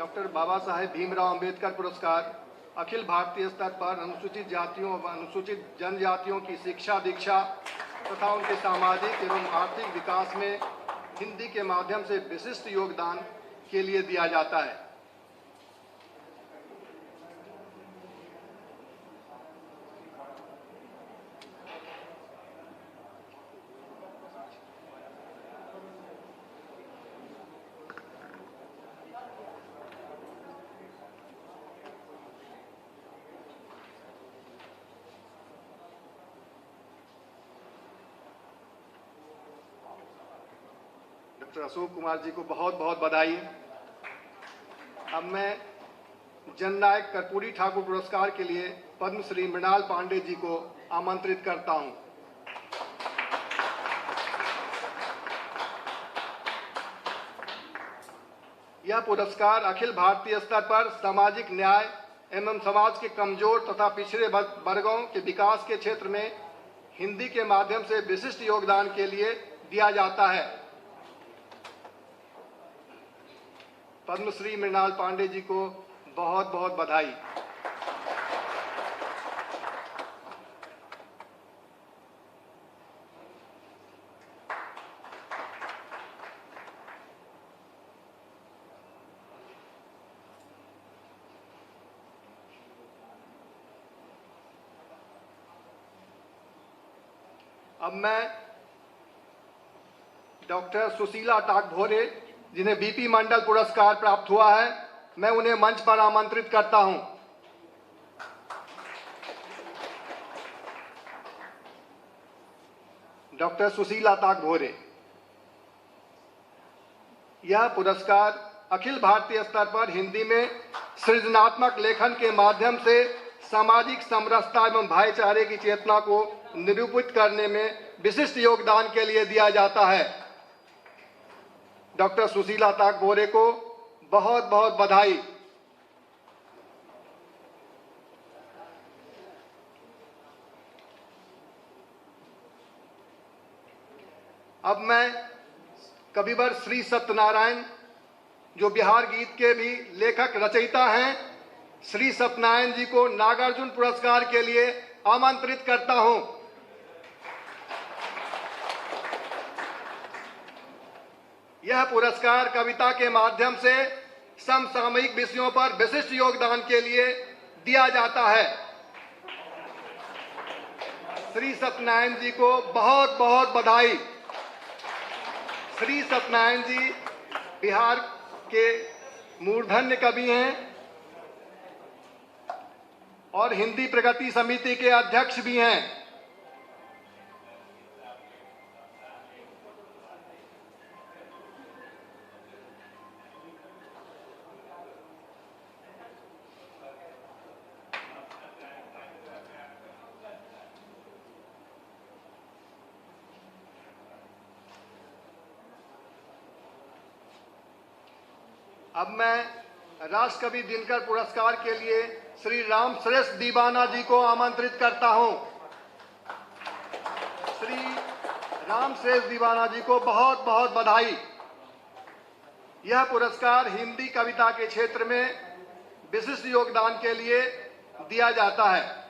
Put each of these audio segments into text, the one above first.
Doctor Baba Saheb Bhimrao Ambedkar पुरस्कार अखिल भारतीय स्तर पर अनुसूचित जातियों व अनुसूचित जनजातियों की शिक्षा दीक्षा तथा उनके सामाजिक एवं आर्थिक विकास में हिंदी के माध्यम से विशिष्ट योगदान के लिए दिया जाता है। डॉक्टर अशोक कुमार जी को बहुत बहुत बधाई। अब मैं जननायक कर्पूरी ठाकुर पुरस्कार के लिए पद्मश्री मृणाल पांडे जी को आमंत्रित करता हूं। यह पुरस्कार अखिल भारतीय स्तर पर सामाजिक न्याय एवं समाज के कमजोर तथा पिछड़े वर्गों के विकास के क्षेत्र में हिंदी के माध्यम से विशिष्ट योगदान के लिए दिया जाता है। पद्मश्री मृणाल पांडे जी को बहुत बहुत बधाई। अब मैं डॉक्टर सुशीला टाकभोरे जिन्हें बीपी मंडल पुरस्कार प्राप्त हुआ है, मैं उन्हें मंच पर आमंत्रित करता हूं। डॉक्टर सुशीला टाकभोरे। यह पुरस्कार अखिल भारतीय स्तर पर हिंदी में सृजनात्मक लेखन के माध्यम से सामाजिक समरसता एवं भाईचारे की चेतना को निरूपित करने में विशिष्ट योगदान के लिए दिया जाता है। डॉक्टर सुशीला टाकभोरे को बहुत बहुत बधाई। अब मैं कविवर श्री सत्यनारायण, जो बिहार गीत के भी लेखक रचयिता हैं, श्री सत्यनारायण जी को नागार्जुन पुरस्कार के लिए आमंत्रित करता हूं। यह पुरस्कार कविता के माध्यम से समसामयिक विषयों पर विशिष्ट योगदान के लिए दिया जाता है। श्री सत्यनारायण जी को बहुत बहुत बधाई। श्री सत्यनारायण जी बिहार के मूर्धन्य कवि हैं और हिंदी प्रगति समिति के अध्यक्ष भी हैं। अब मैं राष्ट्रकवि दिनकर पुरस्कार के लिए श्री रामश्रेष्ठ दीवाना जी को आमंत्रित करता हूं। श्री रामश्रेष्ठ दीवाना जी को बहुत बहुत बधाई। यह पुरस्कार हिंदी कविता के क्षेत्र में विशिष्ट योगदान के लिए दिया जाता है।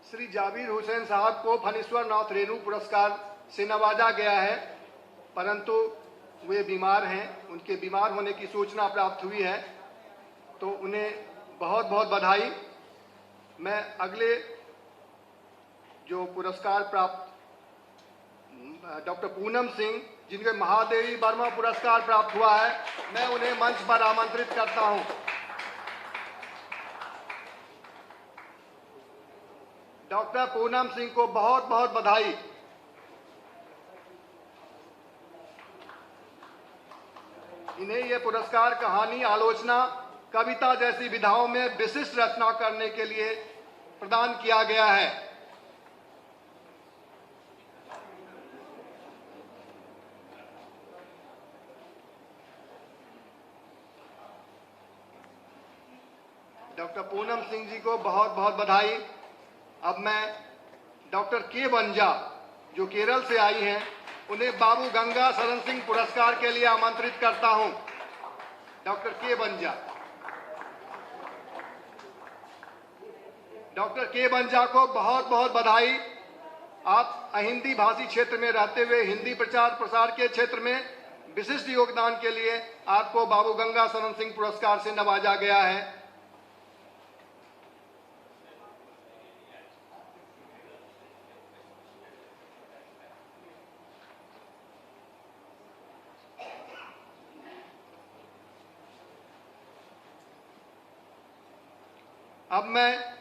श्री जाबिर हुसैन साहब को फणीश्वर नाथ रेणु पुरस्कार से नवाजा गया है, परंतु वे बीमार हैं। उनके बीमार होने की सूचना प्राप्त हुई है, तो उन्हें बहुत बहुत बधाई। मैं अगले जो पुरस्कार प्राप्त डॉक्टर पूनम सिंह, जिनके महादेवी वर्मा पुरस्कार प्राप्त हुआ है, मैं उन्हें मंच पर आमंत्रित करता हूं। डॉक्टर पूनम सिंह को बहुत बहुत बधाई। इन्हें यह पुरस्कार कहानी, आलोचना, कविता जैसी विधाओं में विशिष्ट रचना करने के लिए प्रदान किया गया है। डॉक्टर पूनम सिंह जी को बहुत बहुत बधाई। अब मैं डॉक्टर के बंजा जो केरल से आई हैं, उन्हें बाबू गंगा शरण सिंह पुरस्कार के लिए आमंत्रित करता हूं। डॉक्टर के बंजा। डॉक्टर के बंजा को बहुत बहुत बधाई। आप हिंदी भाषी क्षेत्र में रहते हुए हिंदी प्रचार प्रसार के क्षेत्र में विशिष्ट योगदान के लिए आपको बाबू गंगा शरण सिंह पुरस्कार से नवाजा गया है। अब मैं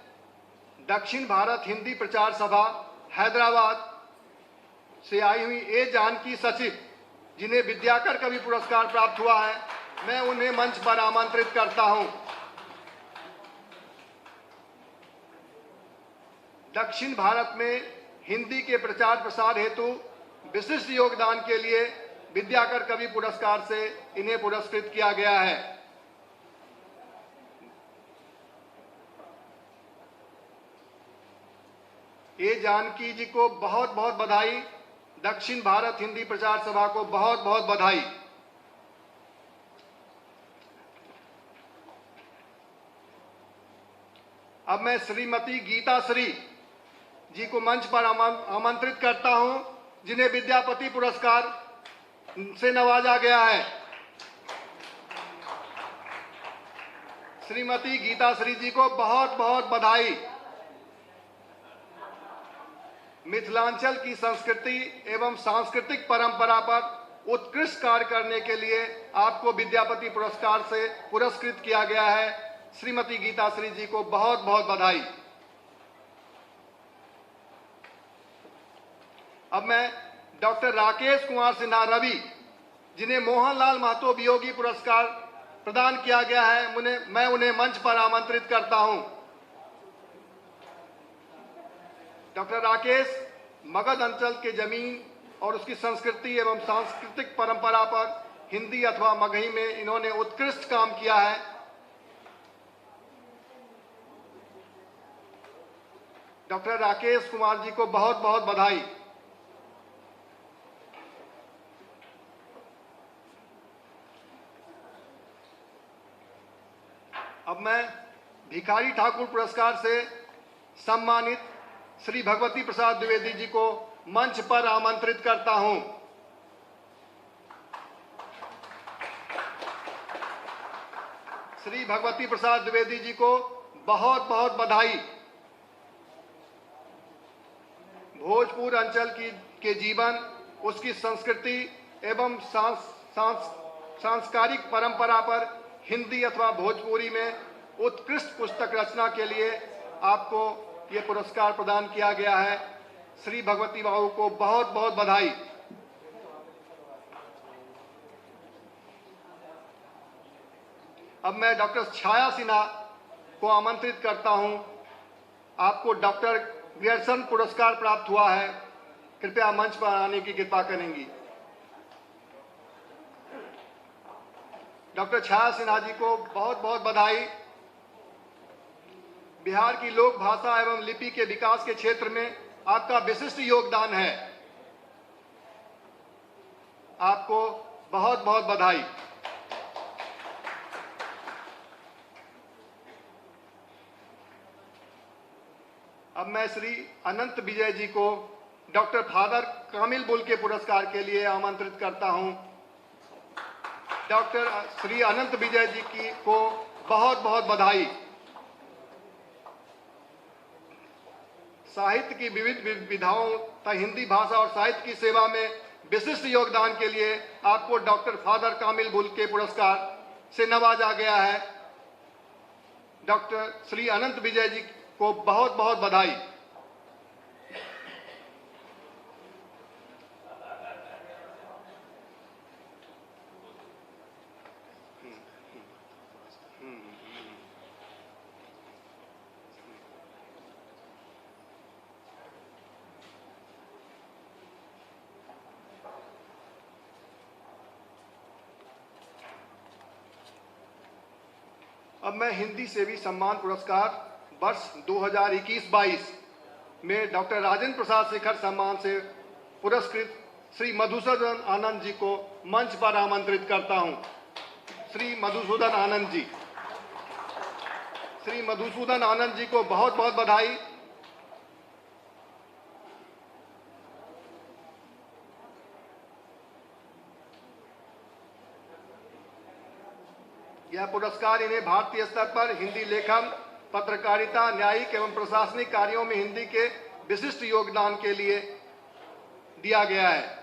दक्षिण भारत हिंदी प्रचार सभा हैदराबाद से आई हुई ए जानकी सचिव, जिन्हें विद्याकर कवि पुरस्कार प्राप्त हुआ है, मैं उन्हें मंच पर आमंत्रित करता हूं। दक्षिण भारत में हिंदी के प्रचार प्रसार हेतु विशिष्ट योगदान के लिए विद्याकर कवि पुरस्कार से इन्हें पुरस्कृत किया गया है। ए जानकी जी को बहुत बहुत बधाई। दक्षिण भारत हिंदी प्रचार सभा को बहुत बहुत बधाई। अब मैं श्रीमती गीता श्री जी को मंच पर आमंत्रित करता हूं, जिन्हें विद्यापति पुरस्कार से नवाजा गया है। श्रीमती गीता श्री जी को बहुत बहुत बधाई। मिथिलांचल की संस्कृति एवं सांस्कृतिक परंपरा पर उत्कृष्ट कार्य करने के लिए आपको विद्यापति पुरस्कार से पुरस्कृत किया गया है। श्रीमती गीता श्री जी को बहुत बहुत बधाई। अब मैं डॉक्टर राकेश कुमार सिन्हा रवि, जिन्हें मोहनलाल महतो वियोगी पुरस्कार प्रदान किया गया है, मैं उन्हें मंच पर आमंत्रित करता हूं। डॉक्टर राकेश मगध अंचल के जमीन और उसकी संस्कृति एवं सांस्कृतिक परंपरा पर हिंदी अथवा मगही में इन्होंने उत्कृष्ट काम किया है। डॉक्टर राकेश कुमार जी को बहुत बहुत बधाई। अब मैं भिखारी ठाकुर पुरस्कार से सम्मानित श्री भगवती प्रसाद द्विवेदी जी को मंच पर आमंत्रित करता हूं। श्री भगवती प्रसाद द्विवेदी जी को बहुत बहुत बधाई। भोजपुर अंचल के जीवन, उसकी संस्कृति एवं सांस्कारिक परंपरा पर हिंदी अथवा भोजपुरी में उत्कृष्ट पुस्तक रचना के लिए आपको ये पुरस्कार प्रदान किया गया है। श्री भगवती बाबू को बहुत बहुत बधाई। अब मैं डॉक्टर छाया सिन्हा को आमंत्रित करता हूं। आपको डॉक्टर ग्रेसन पुरस्कार प्राप्त हुआ है, कृपया मंच पर आने की कृपा करेंगी। डॉक्टर छाया सिन्हा जी को बहुत बहुत बधाई। बिहार की लोक भाषा एवं लिपि के विकास के क्षेत्र में आपका विशिष्ट योगदान है। आपको बहुत बहुत बधाई। अब मैं श्री अनंत विजय जी को डॉक्टर फादर कामिल बुल के पुरस्कार के लिए आमंत्रित करता हूं। डॉक्टर श्री अनंत विजय जी को बहुत बहुत बधाई। साहित्य की विविध विधाओं तथा हिंदी भाषा और साहित्य की सेवा में विशिष्ट योगदान के लिए आपको डॉक्टर फादर कामिल बुल के पुरस्कार से नवाजा गया है। डॉक्टर श्री अनंत विजय जी को बहुत बहुत बधाई। अब मैं हिंदी सेवी सम्मान पुरस्कार वर्ष 2021-22 में डॉक्टर राजेंद्र प्रसाद शेखर सम्मान से पुरस्कृत श्री मधुसूदन आनंद जी को मंच पर आमंत्रित करता हूं। श्री मधुसूदन आनंद जी, श्री मधुसूदन आनंद जी को बहुत बहुत बधाई। यह पुरस्कार इन्हें भारतीय स्तर पर हिंदी लेखन, पत्रकारिता, न्यायिक एवं प्रशासनिक कार्यों में हिंदी के विशिष्ट योगदान के लिए दिया गया है।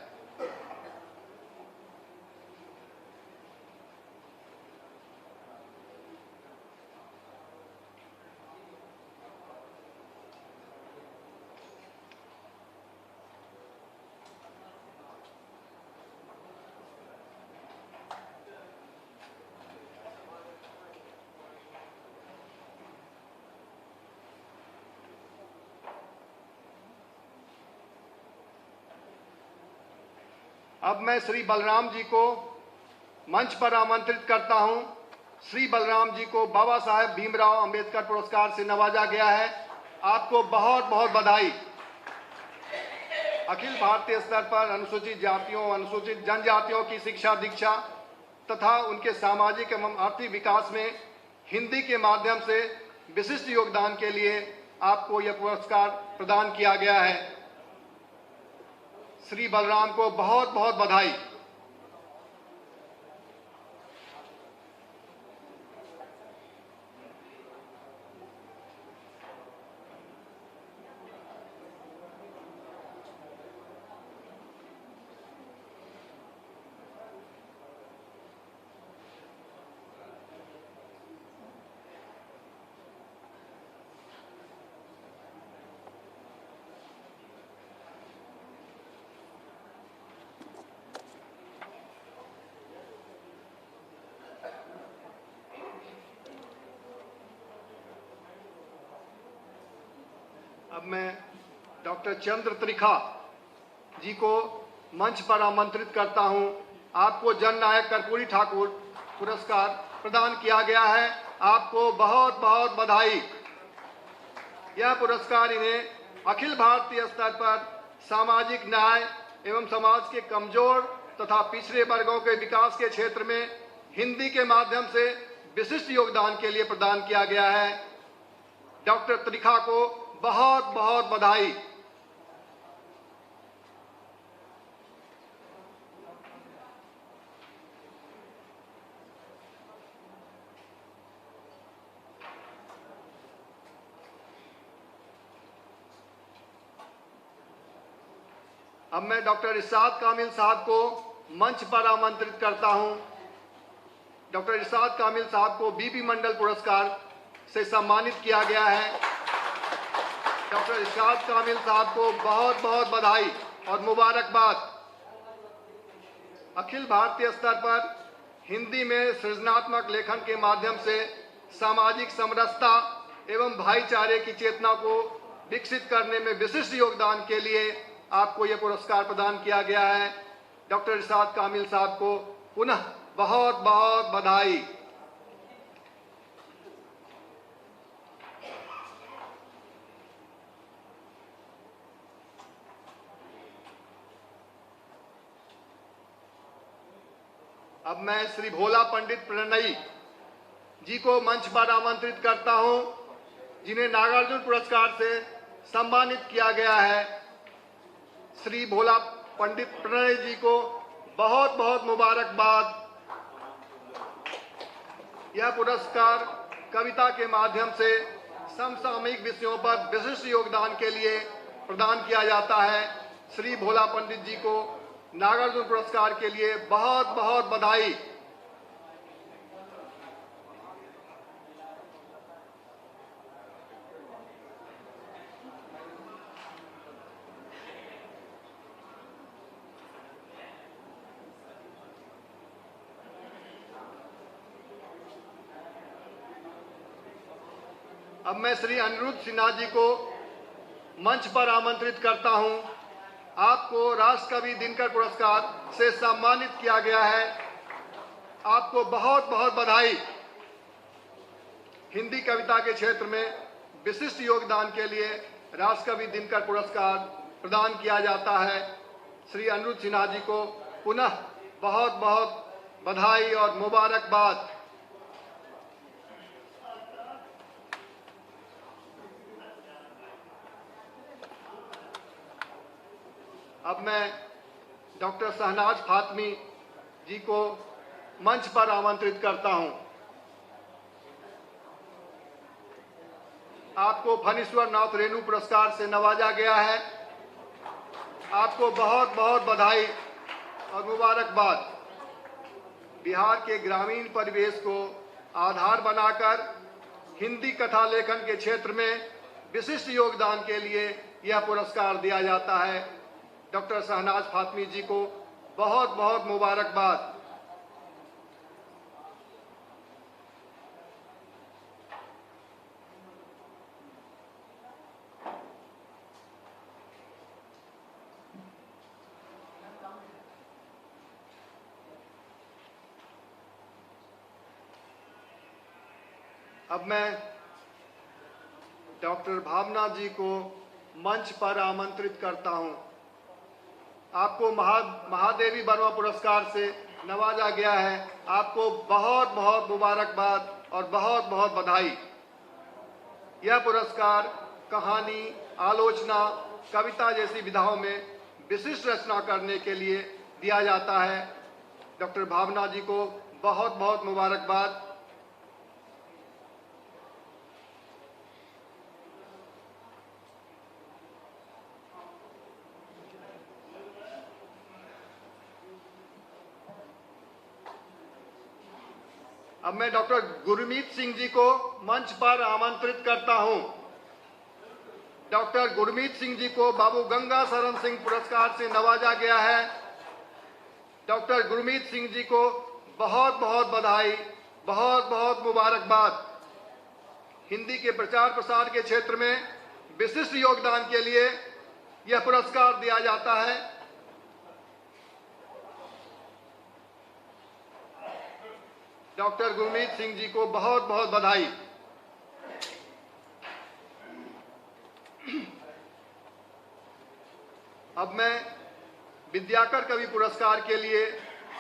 अब मैं श्री बलराम जी को मंच पर आमंत्रित करता हूं। श्री बलराम जी को बाबा साहेब भीमराव अंबेडकर पुरस्कार से नवाजा गया है। आपको बहुत बहुत बधाई। अखिल भारतीय स्तर पर अनुसूचित जातियों, अनुसूचित जनजातियों की शिक्षा दीक्षा तथा उनके सामाजिक एवं आर्थिक विकास में हिंदी के माध्यम से विशिष्ट योगदान के लिए आपको यह पुरस्कार प्रदान किया गया है। श्री बलराम को बहुत बहुत बधाई। अब मैं डॉक्टर चंद्र त्रिखा जी को मंच पर आमंत्रित करता हूं। आपको जननायक कर्पूरी ठाकुर पुरस्कार प्रदान किया गया है। आपको बहुत बहुत बधाई। यह पुरस्कार इन्हें अखिल भारतीय स्तर पर सामाजिक न्याय एवं समाज के कमजोर तथा पिछड़े वर्गों के विकास के क्षेत्र में हिंदी के माध्यम से विशिष्ट योगदान के लिए प्रदान किया गया है। डॉक्टर त्रिखा को बहुत बहुत बधाई। अब मैं डॉक्टर इरशाद कामिल साहब को मंच पर आमंत्रित करता हूं। डॉक्टर इरशाद कामिल साहब को बीपी मंडल पुरस्कार से सम्मानित किया गया है। डॉक्टर इरशाद कामिल साहब को बहुत बहुत बधाई और मुबारकबाद। अखिल भारतीय स्तर पर हिंदी में सृजनात्मक लेखन के माध्यम से सामाजिक समरसता एवं भाईचारे की चेतना को विकसित करने में विशिष्ट योगदान के लिए आपको यह पुरस्कार प्रदान किया गया है। डॉक्टर इरशाद कामिल साहब को पुनः बहुत बहुत बधाई। अब मैं श्री भोला पंडित प्रणयी जी को मंच पर आमंत्रित करता हूं, जिन्हें नागार्जुन पुरस्कार से सम्मानित किया गया है। श्री भोला पंडित प्रणयी जी को बहुत बहुत मुबारकबाद। यह पुरस्कार कविता के माध्यम से समसामयिक विषयों पर विशिष्ट योगदान के लिए प्रदान किया जाता है। श्री भोला पंडित जी को नागार्जुन पुरस्कार के लिए बहुत बहुत बधाई। अब मैं श्री अनिरुद्ध सिन्हा जी को मंच पर आमंत्रित करता हूं। आपको राष्ट्र कवि दिनकर पुरस्कार से सम्मानित किया गया है। आपको बहुत बहुत बधाई। हिंदी कविता के क्षेत्र में विशिष्ट योगदान के लिए राष्ट्रकवि दिनकर पुरस्कार प्रदान किया जाता है। श्री अनिरुद्ध सिन्हा जी को पुनः बहुत बहुत बधाई और मुबारकबाद। अब मैं डॉक्टर शहनाज फातमी जी को मंच पर आमंत्रित करता हूं। आपको फणीश्वर नाथ रेणु पुरस्कार से नवाजा गया है। आपको बहुत बहुत बधाई और मुबारकबाद। बिहार के ग्रामीण परिवेश को आधार बनाकर हिंदी कथा लेखन के क्षेत्र में विशिष्ट योगदान के लिए यह पुरस्कार दिया जाता है। डॉक्टर शहनाज फातमी जी को बहुत बहुत मुबारकबाद। अब मैं डॉक्टर भावना जी को मंच पर आमंत्रित करता हूं। आपको महादेवी वर्मा पुरस्कार से नवाजा गया है। आपको बहुत बहुत मुबारकबाद और बहुत बहुत बधाई। यह पुरस्कार कहानी, आलोचना, कविता जैसी विधाओं में विशिष्ट रचना करने के लिए दिया जाता है। डॉक्टर भावना जी को बहुत बहुत मुबारकबाद। अब मैं डॉक्टर गुरमीत सिंह जी को मंच पर आमंत्रित करता हूं। डॉक्टर गुरमीत सिंह जी को बाबू गंगा शरण सिंह पुरस्कार से नवाजा गया है। डॉक्टर गुरमीत सिंह जी को बहुत बहुत बधाई, बहुत बहुत मुबारकबाद। हिंदी के प्रचार प्रसार के क्षेत्र में विशिष्ट योगदान के लिए यह पुरस्कार दिया जाता है। डॉक्टर गुरमीत सिंह जी को बहुत बहुत बधाई। अब मैं विद्याकर कवि पुरस्कार के लिए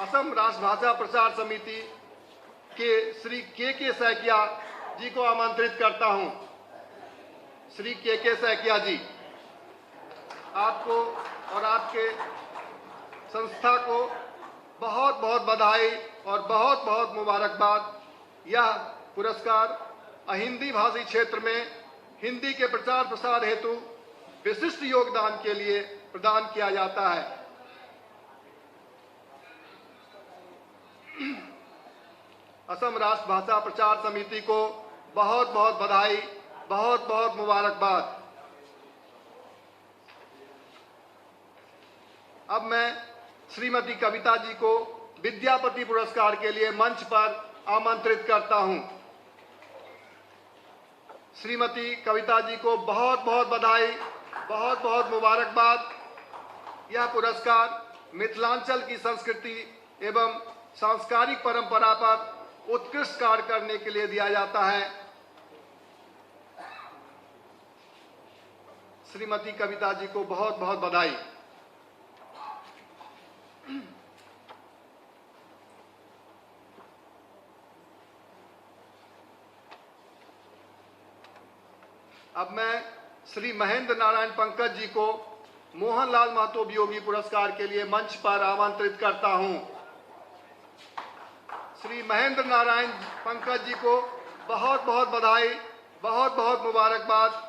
असम राष्ट्रभाषा प्रचार समिति के श्री के सैकिया जी को आमंत्रित करता हूं। श्री के सैकिया जी, आपको और आपके संस्था को बहुत बहुत बधाई और बहुत बहुत मुबारकबाद। यह पुरस्कार अहिंदी भाषी क्षेत्र में हिंदी के प्रचार प्रसार हेतु विशिष्ट योगदान के लिए प्रदान किया जाता है। असम राष्ट्र भाषा प्रचार समिति को बहुत बहुत बधाई, बहुत बहुत मुबारकबाद। अब मैं श्रीमती कविता जी को विद्यापति पुरस्कार के लिए मंच पर आमंत्रित करता हूं। श्रीमती कविता जी को बहुत बहुत बधाई, बहुत बहुत मुबारकबाद। यह पुरस्कार मिथिलांचल की संस्कृति एवं सांस्कृतिक परंपरा पर उत्कृष्ट कार्य करने के लिए दिया जाता है। श्रीमती कविता जी को बहुत बहुत बधाई। अब मैं श्री महेंद्र नारायण पंकज जी को मोहनलाल महतो वियोगी पुरस्कार के लिए मंच पर आमंत्रित करता हूं। श्री महेंद्र नारायण पंकज जी को बहुत बहुत बधाई, बहुत बहुत मुबारकबाद।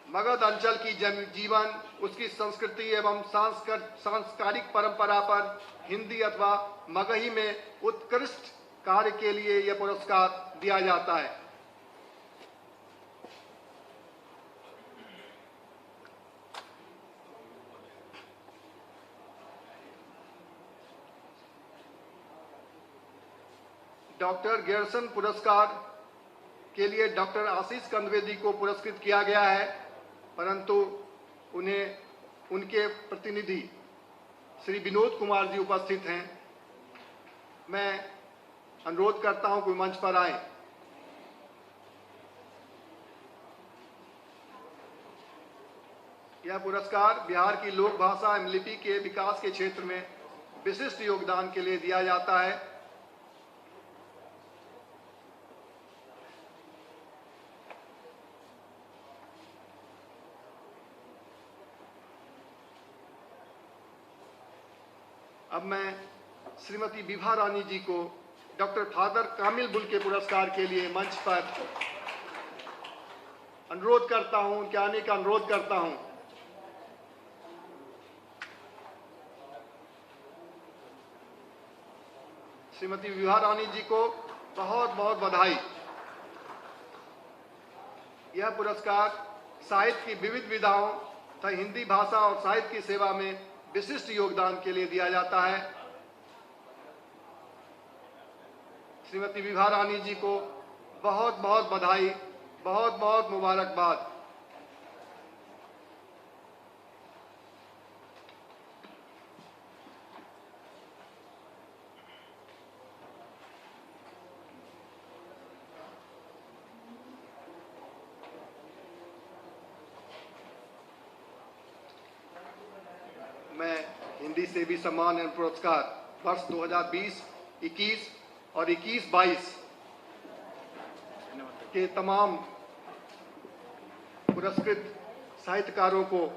मगध अंचल की जीवन, उसकी संस्कृति एवं सांस्कृतिक परंपरा पर हिंदी अथवा मगही में उत्कृष्ट कार्य के लिए यह पुरस्कार दिया जाता है। डॉक्टर गेरसन पुरस्कार के लिए डॉक्टर आशीष कंदवेदी को पुरस्कृत किया गया है, परंतु उन्हें उनके प्रतिनिधि श्री विनोद कुमार जी उपस्थित हैं। मैं अनुरोध करता हूं कि मंच पर आए। यह पुरस्कार बिहार की लोक भाषा एवं लिपि के विकास के क्षेत्र में विशिष्ट योगदान के लिए दिया जाता है। अब मैं श्रीमती विभा रानी जी को डॉक्टर फादर कामिल बुल के पुरस्कार के लिए मंच पर अनुरोध करता हूं, उनके आने का अनुरोध करता हूं। श्रीमती विभा रानी जी को बहुत बहुत बधाई। यह पुरस्कार साहित्य की विविध विधाओं तथा हिंदी भाषा और साहित्य की सेवा में विशिष्ट योगदान के लिए दिया जाता है। श्रीमती विभा रानी जी को बहुत बहुत बधाई, बहुत बहुत मुबारकबाद। मैं हिंदी सेवी सम्मान एवं पुरस्कार वर्ष 2020-21 और 21-22 के तमाम पुरस्कृत साहित्यकारों को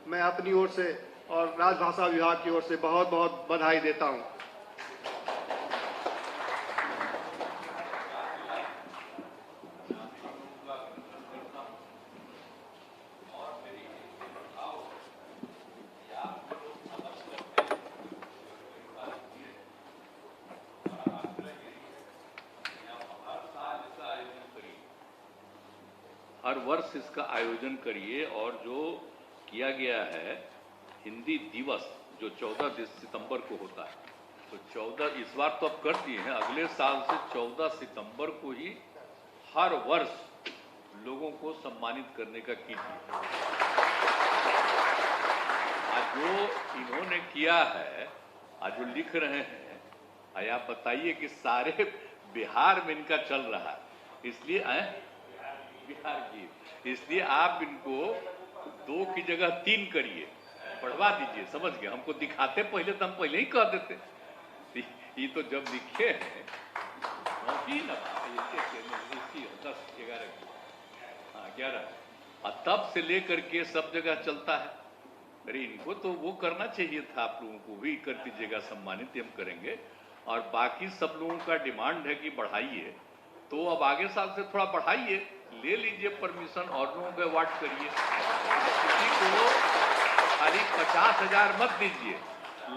मैं अपनी ओर से और राजभाषा विभाग की ओर से बहुत बहुत बधाई देता हूं। हर वर्ष इसका आयोजन करिए और जो किया गया है हिंदी दिवस जो 14 सितंबर को होता है, तो 14 इस बार तो अब कर दिए हैं, अगले साल से 14 सितंबर को ही हर वर्ष लोगों को सम्मानित करने का कीजिए। आज जो इन्होंने किया है, आज जो लिख रहे हैं, आज आप बताइए कि सारे बिहार में इनका चल रहा है, इसलिए बिहार की, इसलिए आप इनको 2 की जगह 3 करिए, बढ़वा दीजिए। समझ गए? हमको दिखाते पहले तो हम पहले ही कह देते, ये तो जब लिखे हैं 11 और तब से लेकर के सब जगह चलता है। अरे इनको तो वो करना चाहिए था, आप लोगों को भी कर दीजिएगा, सम्मानित हम करेंगे। और बाकी सब लोगों का डिमांड है कि बढ़ाइए, तो अब आगे साल से थोड़ा बढ़ाइए, ले लीजिए परमिशन और लोगों को अवार्ड करिए। किसी को खाली 50,000 मत दीजिए,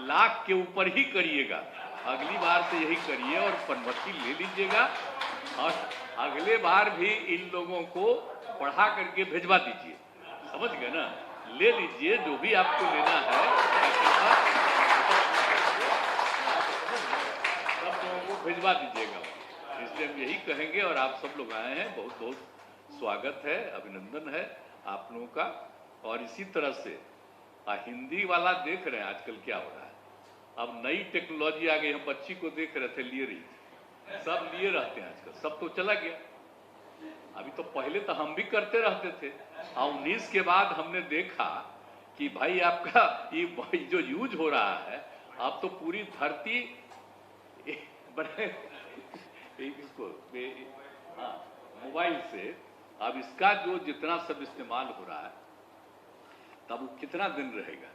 लाख के ऊपर ही करिएगा। अगली बार से यही करिए और अनुमति ले लीजिएगा और अगले बार भी इन लोगों को बढ़ा करके भेजवा दीजिए। समझ गए ना? ले लीजिए जो भी आपको लेना है, सब लोगों को भेजवा दीजिएगा। इसलिए हम यही कहेंगे और आप सब लोग आए हैं, बहुत बहुत स्वागत है, अभिनंदन है आप लोगों का। और इसी तरह से हिंदी वाला देख रहे हैं आजकल क्या हो रहा है, अब नई टेक्नोलॉजी आ गई। हम बच्ची को देख रहे थे, लिए रही, सब लिए रहते हैं आजकल, सब तो चला गया। अभी तो पहले तो हम भी करते रहते थे, और 19 के बाद हमने देखा कि भाई आपका ये जो यूज हो रहा है, अब तो पूरी धरती बने इसको मोबाइल से, अब इसका जो जितना सब इस्तेमाल हो रहा है, तब वो कितना दिन रहेगा?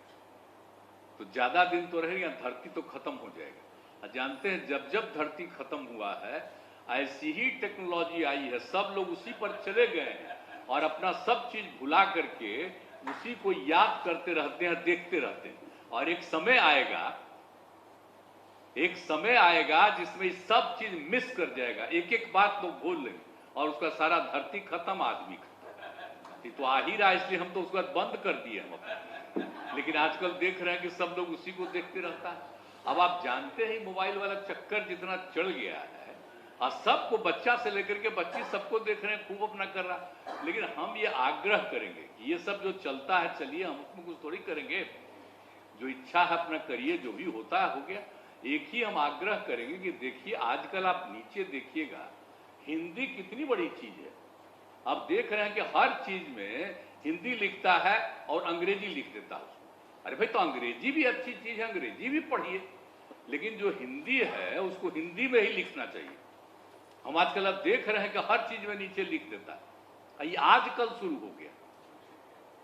तो ज्यादा दिन तो रहेगा, धरती तो खत्म हो जाएगा। जानते हैं जब जब धरती खत्म हुआ है, ऐसी ही टेक्नोलॉजी आई है, सब लोग उसी पर चले गए हैं और अपना सब चीज भुला करके उसी को याद करते रहते हैं, देखते रहते हैं। और एक समय आएगा जिसमें सब चीज मिस कर जाएगा, एक एक बात लोग भूल लेंगे और उसका सारा धरती खत्म, आदमी खत्म। ये तो आ ही रहा है, इसलिए हम तो उसके बाद बंद कर दिए हम अपना। लेकिन आजकल देख रहे हैं कि सब लोग उसी को देखते रहता है। अब आप जानते हैं मोबाइल वाला चक्कर जितना चढ़ गया है, और सबको, बच्चा से लेकर के बच्ची, सबको देख रहे हैं, खूब अपना कर रहा। लेकिन हम ये आग्रह करेंगे कि ये सब जो चलता है, चलिए, हम उसमें कुछ थोड़ी करेंगे, जो इच्छा है अपना करिए, जो भी होता है हो गया। एक ही हम आग्रह करेंगे कि देखिए, आजकल आप नीचे देखिएगा, हिंदी कितनी बड़ी चीज है। आप देख रहे हैं कि हर चीज में हिंदी लिखता है और अंग्रेजी लिख देता है उसको। अरे भाई, तो अंग्रेजी भी अच्छी चीज है, अंग्रेजी भी पढ़िए, लेकिन जो हिंदी है उसको हिंदी में ही लिखना चाहिए। हम आजकल अब देख रहे हैं कि हर चीज में नीचे लिख देता है। ये आजकल शुरू हो गया।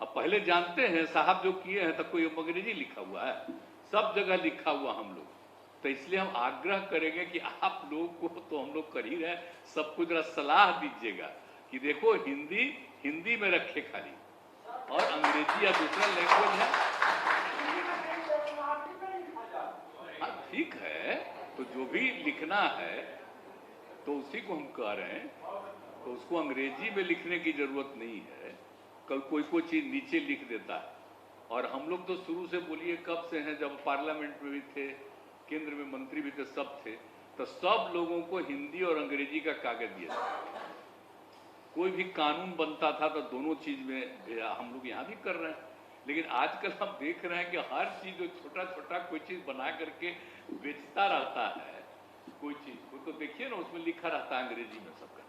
अब पहले जानते हैं साहब जो किए हैं, तब कोई अंग्रेजी लिखा हुआ है, सब जगह लिखा हुआ हम लोग। तो इसलिए हम आग्रह करेंगे कि आप लोग को तो हम लोग कर ही रहे, सबको जरा सलाह दीजिएगा कि देखो हिंदी हिंदी में रखे खाली, और अंग्रेजी या दूसरा लैंग्वेज है। हाँ ठीक है, तो जो भी लिखना है तो उसी को हम कह रहे हैं, तो उसको अंग्रेजी में लिखने की जरूरत नहीं है। कल कोई चीज नीचे लिख देता है। और हम लोग तो शुरू से बोलिए कब से हैं, जब पार्लियामेंट में भी थे, केंद्र में मंत्री भी थे, सब थे, तो सब लोगों को हिंदी और अंग्रेजी का कागज दिया था। कोई भी कानून बनता था तो दोनों चीज में हम लोग यहाँ भी कर रहे हैं। लेकिन आजकल हम देख रहे हैं कि हर चीज जो छोटा छोटा कोई चीज बना करके बेचता रहता है, कोई चीज को तो देखिए ना उसमें लिखा रहता है अंग्रेजी में सबका।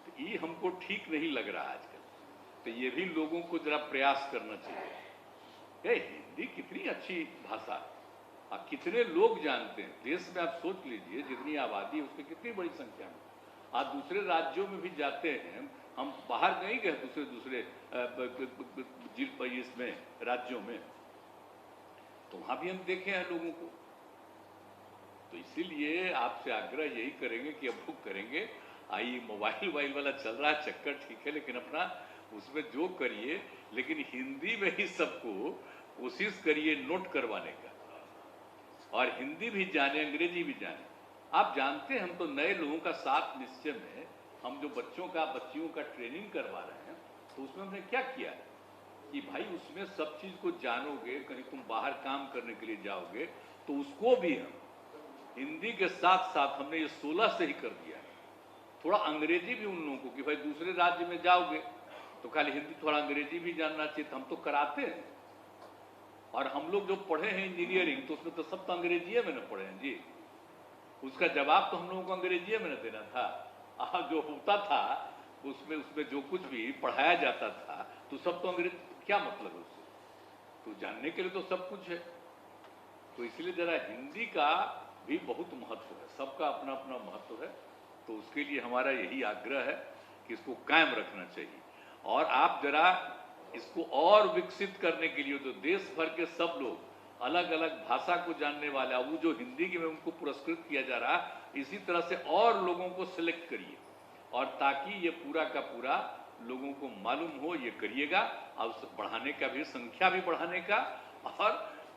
तो ये हमको ठीक नहीं लग रहा आजकल। तो ये भी लोगों को जरा प्रयास करना चाहिए। हिंदी कितनी अच्छी भाषा है, और कितने लोग जानते हैं देश में। आप सोच लीजिए जितनी आबादी है उसकी कितनी बड़ी संख्या में। आज दूसरे राज्यों में भी जाते हैं, हम बाहर नहीं गए दूसरे इसमें राज्यों में, तो वहां भी हम देखे हैं लोगों को। तो इसीलिए आपसे आग्रह यही करेंगे कि अब बुक करेंगे। आई मोबाइल वाला चल रहा है चक्कर, ठीक है, लेकिन अपना उसमें जो करिए, लेकिन हिंदी में ही सबको कोशिश करिए नोट करवाने का, और हिंदी भी जाने अंग्रेजी भी जाने। आप जानते हैं हम तो नए लोगों का साथ निश्चय में हम जो बच्चियों का ट्रेनिंग करवा रहे हैं, तो उसमें हमने क्या किया है कि भाई उसमें सब चीज को जानोगे। कहीं तुम बाहर काम करने के लिए जाओगे तो उसको भी हम हिंदी के साथ साथ हमने ये 16 से ही कर दिया है। थोड़ा अंग्रेजी भी उन लोगों को कि भाई दूसरे राज्य में जाओगे तो खाली हिंदी, थोड़ा अंग्रेजी भी जानना चाहिए। हम तो कराते हैं। और हम लोग जो पढ़े हैं इंजीनियरिंग, तो उसमें तो सब तो अंग्रेजी में न पढ़े हैं जी। उसका जवाब तो हम लोगों को अंग्रेजी में न देना था। जो होता था उसमें जो कुछ भी पढ़ाया जाता था तो सब तो अंग्रेजी। क्या मतलब है उससे? तो जानने के लिए तो सब कुछ है। तो इसलिए जरा हिंदी का भी बहुत महत्व है, सबका अपना अपना महत्व है। तो उसके लिए हमारा यही आग्रह है कि इसको कायम रखना चाहिए। और आप जरा इसको और विकसित करने के लिए, तो देश भर के सब लोग अलग अलग भाषा को जानने वाला, वो जो हिंदी के में उनको पुरस्कृत किया जा रहा है, इसी तरह से और लोगों को सिलेक्ट करिए, और ताकि ये पूरा का पूरा लोगों को मालूम हो, ये करिएगा। और बढ़ाने का भी, संख्या भी बढ़ाने का, और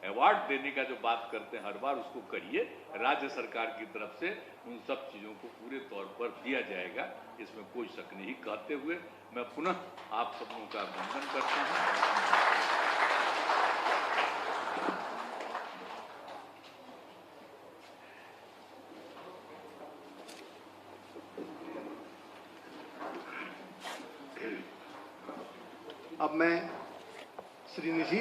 अवार्ड देने का जो बात करते हैं हर बार, उसको करिए। राज्य सरकार की तरफ से उन सब चीज़ों को पूरे तौर पर दिया जाएगा, इसमें कोई शक नहीं। कहते हुए मैं पुनः आप सबों का अभिनंदन करता हूँ। अब मैं श्री निधि